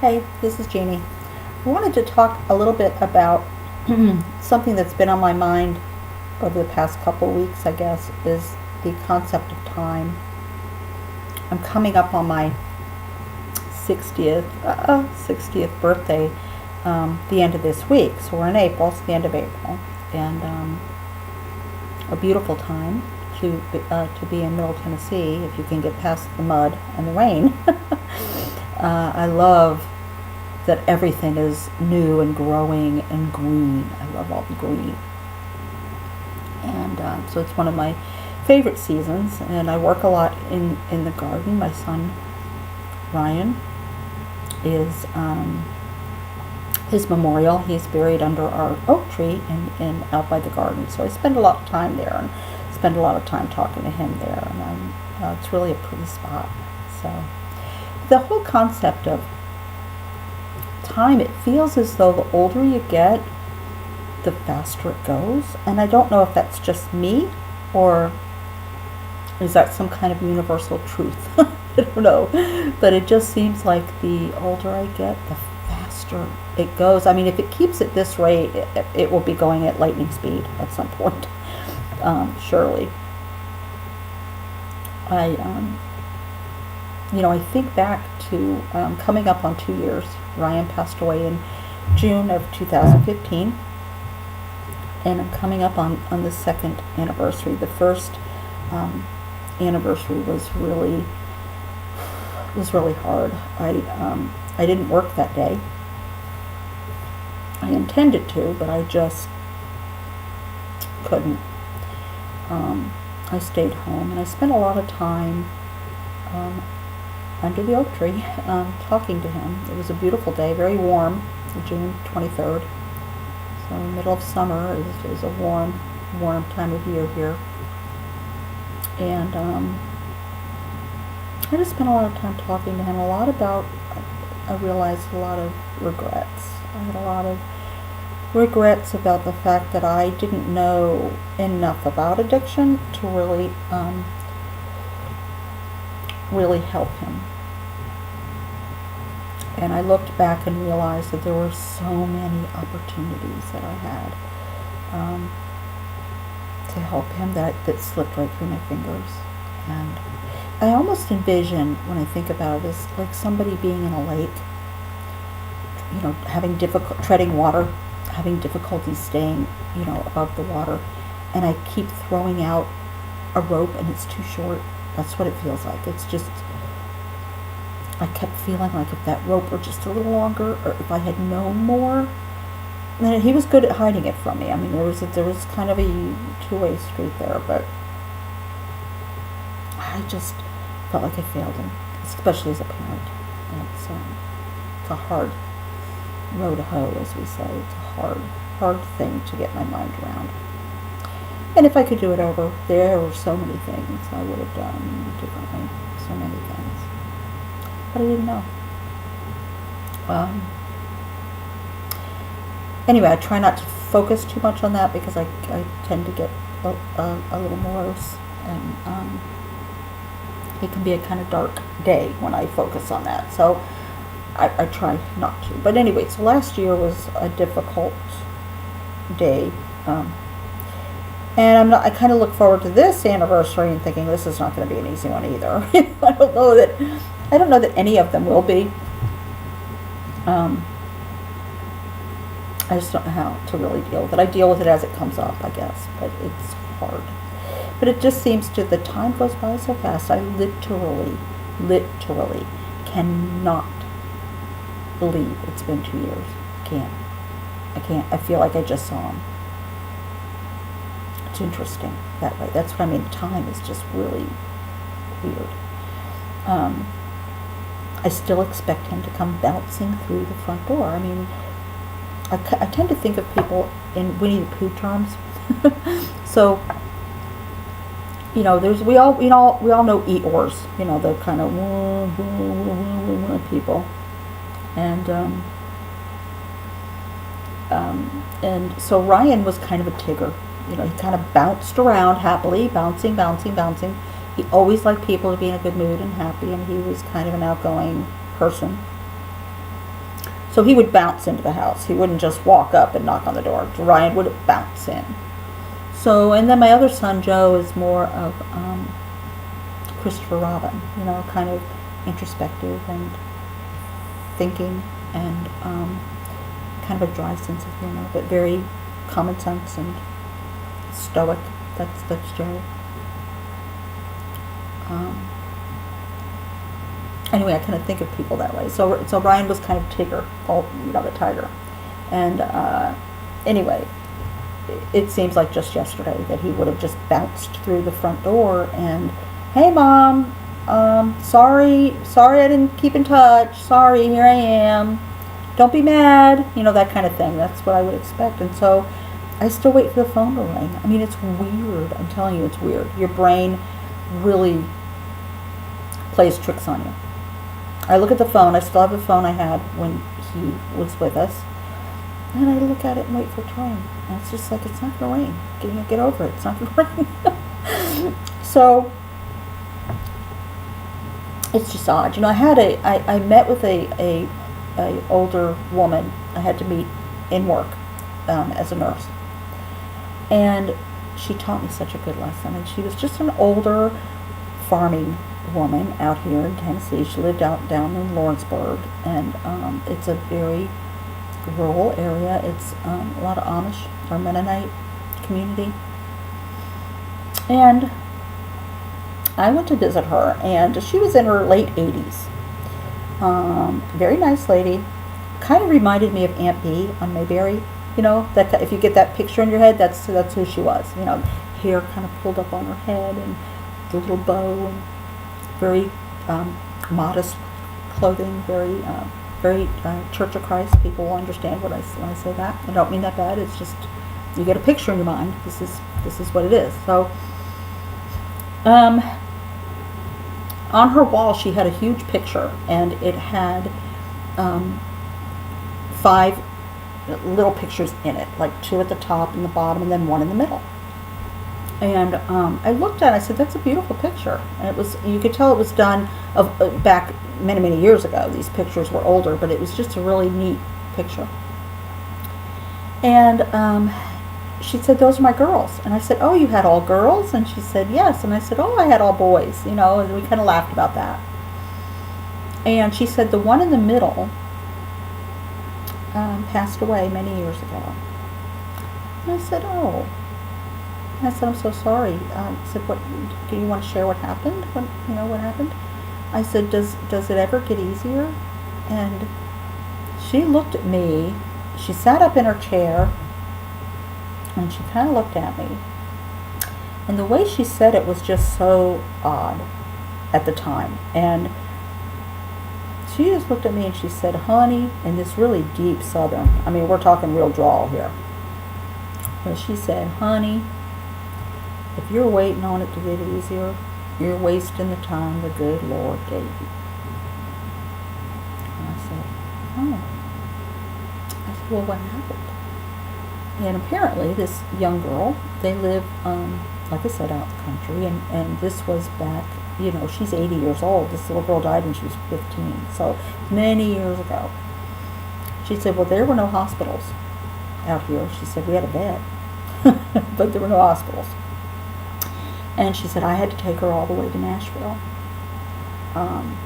Hey, this is Jeannie. I wanted to talk a little bit about something that's been on my mind over the past couple weeks, I guess, is the concept of time. I'm coming up on my 60th birthday the end of this week. So we're in April, it's the end of April, and a beautiful time to be in Middle Tennessee if you can get past the mud and the rain. I love that everything is new and growing and green. I love all the green. And so it's one of my favorite seasons, and I work a lot in the garden. My son, Ryan, is his memorial. He's buried under our oak tree in out by the garden. So I spend a lot of time there and spend a lot of time talking to him there. And it's really a pretty spot. So the whole concept of time, it feels as though the older you get, the faster it goes. And I don't know if that's just me, or is that some kind of universal truth? I don't know. But it just seems like the older I get, the faster it goes. I mean, if it keeps at this rate, it will be going at lightning speed at some point, surely. I think back to coming up on 2 years. Ryan passed away in June of 2015, and I'm coming up on the second anniversary. The first anniversary was really hard. I didn't work that day. I intended to, but I just couldn't. I stayed home, and I spent a lot of time under the oak tree talking to him. It was a beautiful day, very warm, June 23rd. So middle of summer is a warm time of year here. And I just spent a lot of time talking to him, I realized a lot of regrets. I had a lot of regrets about the fact that I didn't know enough about addiction to really help him. And I looked back and realized that there were so many opportunities that I had to help him that slipped right through my fingers. And I almost envision, when I think about it, as like somebody being in a lake, having treading water, having difficulty staying, above the water, and I keep throwing out a rope and it's too short. That's what it feels like. It's just, I kept feeling like if that rope were just a little longer, or if I had known more. And he was good at hiding it from me. I mean, there was kind of a two-way street there, but I just felt like I failed him, especially as a parent. It's a hard row to hoe, as we say. It's a hard thing to get my mind around. And if I could do it over, there were so many things I would have done differently. So many things. But I didn't know. Anyway, I try not to focus too much on that because I tend to get a little morose. And it can be a kind of dark day when I focus on that. So I try not to. But anyway, so last year was a difficult day. And I kind of look forward to this anniversary and thinking this is not going to be an easy one either. I don't know that any of them will be. I just don't know how to really deal with it. I deal with it as it comes up, I guess, but it's hard. But it just seems the time goes by so fast. I literally cannot believe it's been 2 years. I can't. I feel like I just saw him. It's interesting that way. That's what I mean. Time is just really weird. I still expect him to come bouncing through the front door. I mean, I tend to think of people in Winnie the Pooh terms. So, we all know Eeyores, the kind of people. And so Ryan was kind of a Tigger. He kind of bounced around happily, bouncing. He always liked people to be in a good mood and happy, and he was kind of an outgoing person. So he would bounce into the house. He wouldn't just walk up and knock on the door. Ryan would bounce in. So, and then my other son, Joe, is more of Christopher Robin, kind of introspective and thinking and kind of a dry sense of humor, but very common sense and stoic. That's Joe. Anyway, I kind of think of people that way. So Ryan was kind of Tigger, the tiger. And anyway, it seems like just yesterday that he would have just bounced through the front door and, hey Mom, sorry I didn't keep in touch. Sorry, here I am. Don't be mad. That kind of thing. That's what I would expect. And so I still wait for the phone to ring. I mean, it's weird. I'm telling you, it's weird. Your brain really plays tricks on you. I look at the phone. I still have the phone I had when he was with us. And I look at it and wait for it to ring. And it's just like, it's not going to ring. Get over it. It's not going to ring. So it's just odd. I met with a older woman I had to meet in work as a nurse. And she taught me such a good lesson. And she was just an older farming woman out here in Tennessee. She lived down in Lawrenceburg. And it's a very rural area. It's a lot of Amish or Mennonite community. And I went to visit her, and she was in her late 80s. Very nice lady. Kind of reminded me of Aunt Bee on Mayberry. That if you get that picture in your head, that's who she was. Hair kind of pulled up on her head, and the little bow, and very modest clothing. Very Church of Christ. People will understand when I say that. I don't mean that bad. It's just you get a picture in your mind. This is what it is. So, on her wall, she had a huge picture, and it had 5 little pictures in it, like 2 at the top and the bottom, and then 1 in the middle. And I looked at it, I said, that's a beautiful picture. And you could tell it was done back many, many years ago. These pictures were older, but it was just a really neat picture. And she said, those are my girls. And I said, oh, you had all girls? And she said, yes. And I said, oh, I had all boys, and we kind of laughed about that. And she said, the one in the middle passed away many years ago. And I said, oh. And I said, I'm so sorry. I said, what, do you want to share what happened? What happened? I said, does it ever get easier? And she looked at me. She sat up in her chair, and she kind of looked at me. And the way she said it was just so odd at the time. And she just looked at me and she said, honey, in this really deep Southern, I mean, we're talking real drawl here. But she said, honey, if you're waiting on it to get easier, you're wasting the time the good Lord gave you. And I said, oh. I said, well, what happened? And apparently this young girl, they live, like I said, out in the country, and this was back, she's 80 years old. This little girl died when she was 15, so many years ago. She said, well, there were no hospitals out here. She said, we had a vet, but there were no hospitals. And she said, I had to take her all the way to Nashville. And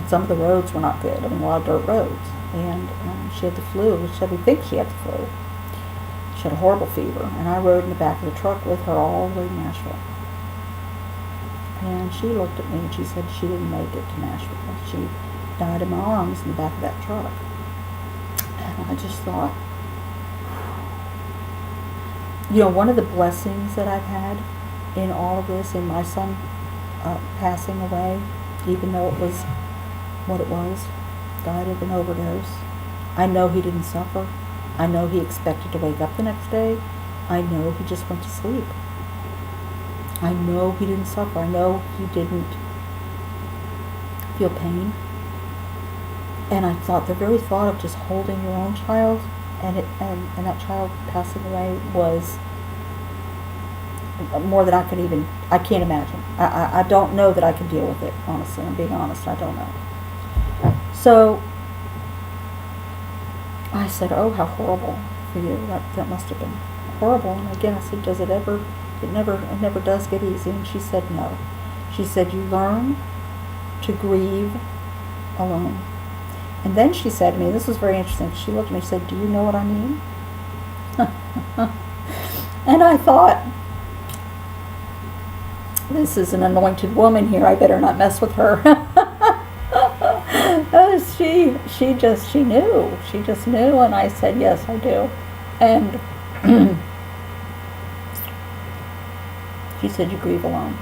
some of the roads were not good. I mean, a lot of dirt roads. And she had the flu. She said, we think she had the flu. She had a horrible fever. And I rode in the back of the truck with her all the way to Nashville. And she looked at me and she said she didn't make it to Nashville. She died in my arms in the back of that truck. And I just thought, one of the blessings that I've had in all of this, in my son passing away, even though it was what it was, died of an overdose. I know he didn't suffer. I know he expected to wake up the next day. I know he just went to sleep. I know he didn't suffer. I know he didn't feel pain. And I thought, the very thought of just holding your own child and that child passing away was more than I can't imagine. I don't know that I can deal with it, honestly. I'm being honest, I don't know. So I said, oh, how horrible for you. That must have been horrible. And again, I said, does it ever, it never does get easy. And she said, no. She said, you learn to grieve alone. And then she said to me, this was very interesting, she looked at me and said, do you know what I mean? And I thought, this is an anointed woman here, I better not mess with her. She just knew, and I said, yes, I do. And she said, you grieve alone.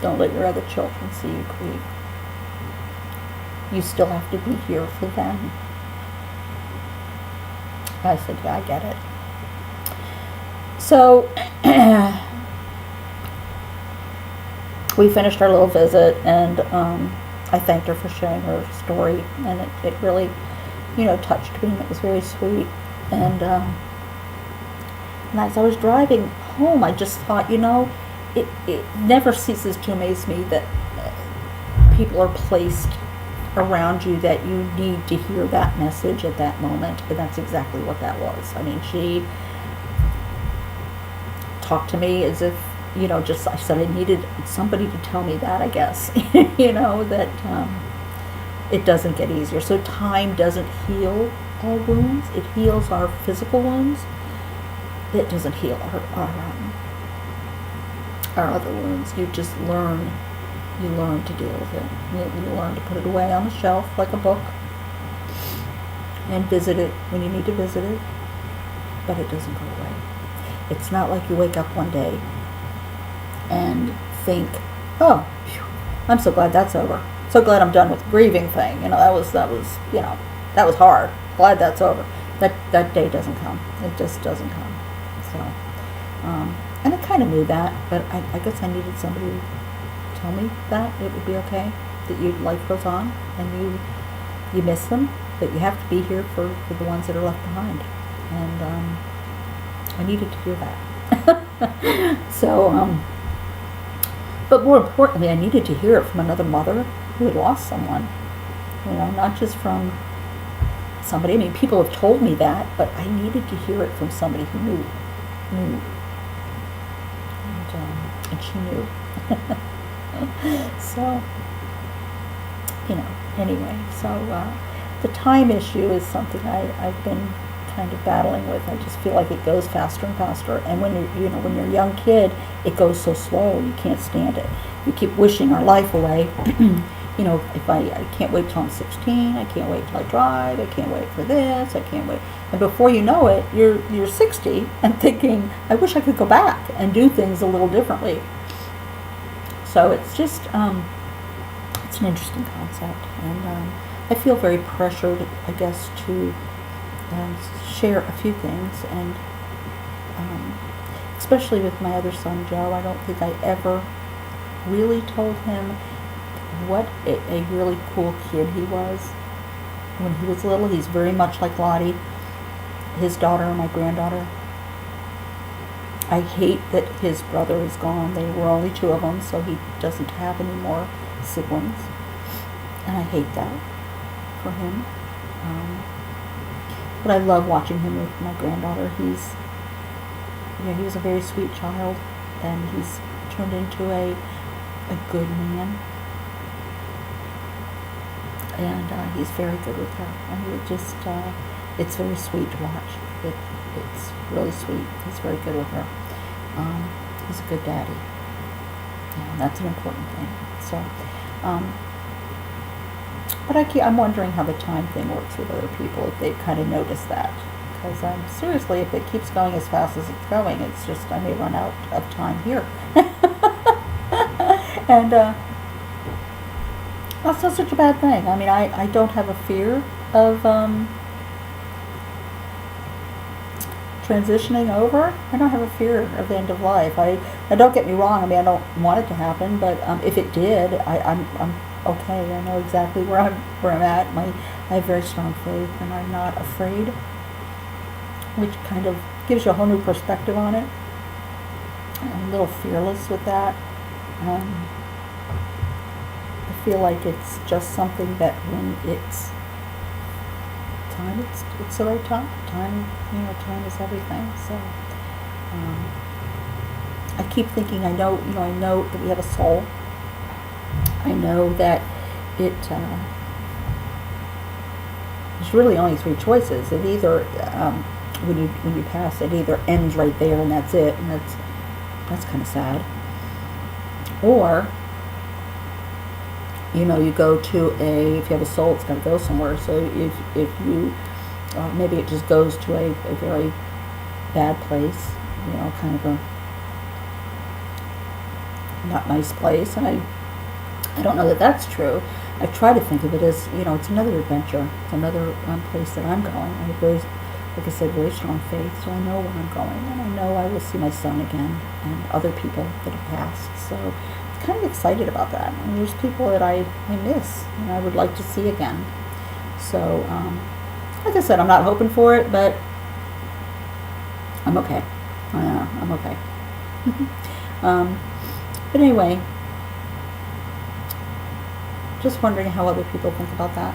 Don't let your other children see you grieve. You still have to be here for them. I said, yeah, I get it. So we finished our little visit, and I thanked her for sharing her story, and it really, touched me, and it was very sweet. And as I was driving home, I just thought, it never ceases to amaze me that people are placed around you that you need to hear that message at that moment, and that's exactly what that was. I mean, she talked to me as if, I said I needed somebody to tell me that, I guess, that it doesn't get easier. So time doesn't heal all wounds. It heals our physical wounds. It doesn't heal our other wounds. You just learn. You learn to deal with it. You learn to put it away on the shelf like a book and visit it when you need to visit it, but it doesn't go away. It's not like you wake up one day and think, oh, phew, I'm so glad that's over. So glad I'm done with the grieving thing. That was hard. Glad that's over. That day doesn't come. It just doesn't come. So, and I kind of knew that, but I guess I needed somebody to tell me that it would be okay, that your life goes on, and you miss them, but you have to be here for the ones that are left behind. And I needed to hear that. So, but more importantly, I needed to hear it from another mother who had lost someone. Not just from somebody. I mean, people have told me that, but I needed to hear it from somebody who knew. And she knew. So, anyway, so the time issue is something I've been kind of battling with. I just feel like it goes faster and faster, and when you're a young kid, it goes so slow, you can't stand it. You keep wishing our life away. If I can't wait till I'm 16, I can't wait till I drive, I can't wait for this, I can't wait. And before you know it, you're 60 and thinking, I wish I could go back and do things a little differently. So it's just, it's an interesting concept, and I feel very pressured, I guess, to share a few things, and especially with my other son, Joe. I don't think I ever really told him what a really cool kid he was when he was little. He's very much like Lottie, his daughter and my granddaughter. I hate that his brother is gone. There were only two of them, so he doesn't have any more siblings. And I hate that for him. But I love watching him with my granddaughter. He was a very sweet child, and he's turned into a good man. And he's very good with her. I mean, it's very sweet to watch. It's really sweet. He's very good with her. He's a good daddy. Yeah, and that's an important thing. So, but I'm wondering how the time thing works with other people, if they've kind of noticed that. Because seriously, if it keeps going as fast as it's going, it's just, I may run out of time here. And that's not such a bad thing. I mean, I don't have a fear of transitioning over. I don't have a fear of the end of life. I don't get me wrong. I mean, I don't want it to happen, but if it did, I'm okay. I know exactly where I'm at. I have very strong faith, and I'm not afraid, which kind of gives you a whole new perspective on it. I'm a little fearless with that. I feel like it's just something that when it's time, it's the right time. Time is everything. So I keep thinking, I know that we have a soul. I know that there's really only three choices. It either when you pass, it either ends right there and that's it, and that's kind of sad. Or you go to if you have a soul, it's got to go somewhere. So if you maybe it just goes to a very bad place, kind of a not nice place. And I don't know that that's true. I try to think of it as, it's another adventure. It's another place that I'm going. I have like I said, very strong faith, so I know where I'm going, and I know I will see my son again and other people that have passed. So I'm kind of excited about that. And there's people that I miss and I would like to see again. So, like I said, I'm not hoping for it, but I'm okay. I'm okay. But anyway, just wondering how other people think about that.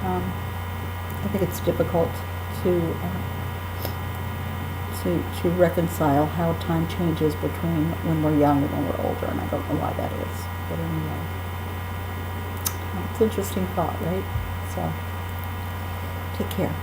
I think it's difficult to reconcile how time changes between when we're young and when we're older, and I don't know why that is. But anyway, it's an interesting thought, right? So, take care.